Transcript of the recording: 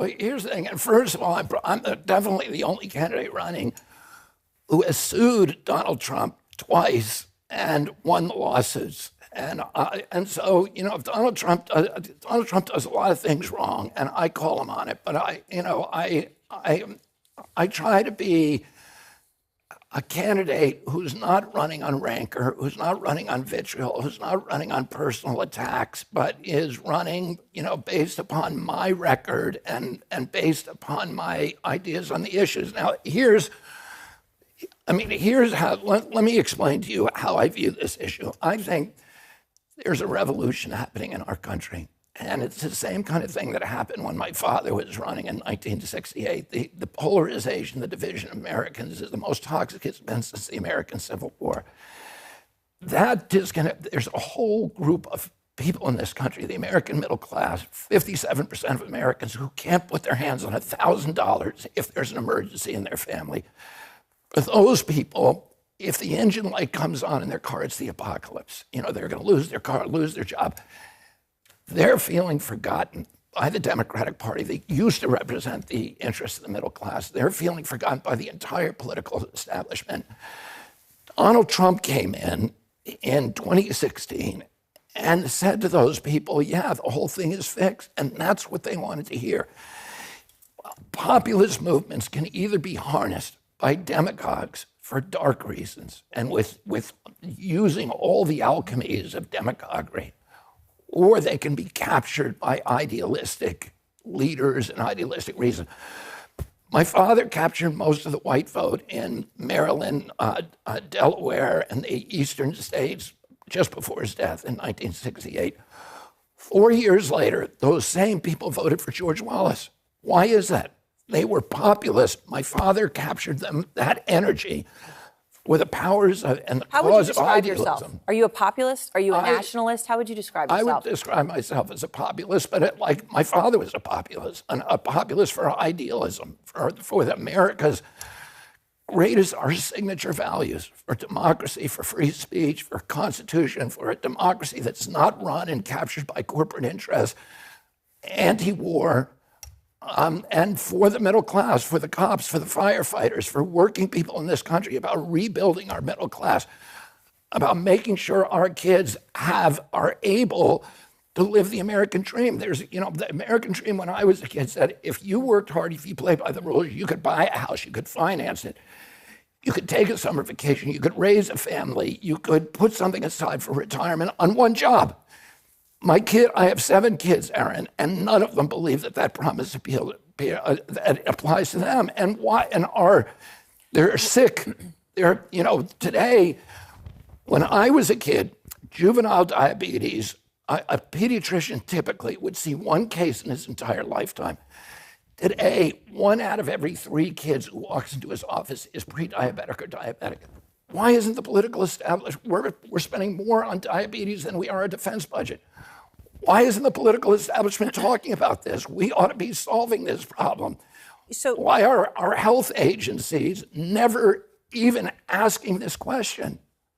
Well, here's the thing. And first of all, I'm definitely the only candidate running who has sued Donald Trump twice and won the lawsuits. And so, you know, if Donald Trump does a lot of things wrong, and I call him on it, but I try to be a candidate who's not running on rancor, who's not running on vitriol, who's not running on personal attacks, but is running, you know, based upon my record and based upon my ideas on the issues. Now, here's how, let me explain to you how I view this issue. I think there's a revolution happening in our country. And it's the same kind of thing that happened when my father was running in 1968. The polarization, the division of Americans is the most toxic it's been since the American Civil War. That disconnect, there's a whole group of people in this country, the American middle class, 57% of Americans who can't put their hands on $1,000 if there's an emergency in their family. For those people, if the engine light comes on in their car, it's the apocalypse. You know, they're going to lose their car, lose their job. They're feeling forgotten by the Democratic Party. They used to represent the interests of the middle class. They're feeling forgotten by the entire political establishment. Donald Trump came in 2016 and said to those people, yeah, the whole thing is fixed. And that's what they wanted to hear. Populist movements can either be harnessed by demagogues for dark reasons and with using all the alchemies of demagoguery, or they can be captured by idealistic leaders and idealistic reason. My father captured most of the white vote in Maryland, Delaware, and the eastern states just before his death in 1968. 4 years later, those same people voted for George Wallace. Why is that? They were populist. My father captured them, that energy, with the powers of, and the cause of idealism. How would you describe yourself? Are you a populist? Are you a nationalist? How would you describe yourself? I would describe myself as a populist, but like my father was a populist for idealism, for America's greatest, our signature values, for democracy, for free speech, for constitution, for a democracy that's not run and captured by corporate interests, anti-war, and for the middle class, for the cops, for the firefighters, for working people in this country, about rebuilding our middle class, about making sure our kids are able to live the American dream. There's, you know, the American dream when I was a kid said, if you worked hard, if you played by the rules, you could buy a house, you could finance it, you could take a summer vacation, you could raise a family, you could put something aside for retirement on one job. I have 7 kids, Aaron, and none of them believe that promise that applies to them. And why? And they're sick. Today, when I was a kid, juvenile diabetes, a pediatrician typically would see 1 case in his entire lifetime. Today, 1 out of every 3 kids who walks into his office is pre-diabetic or diabetic. Why isn't the political establishment, we're spending more on diabetes than we are a defense budget. Why isn't the political establishment talking about this? We ought to be solving this problem. So why are our health agencies never even asking this question?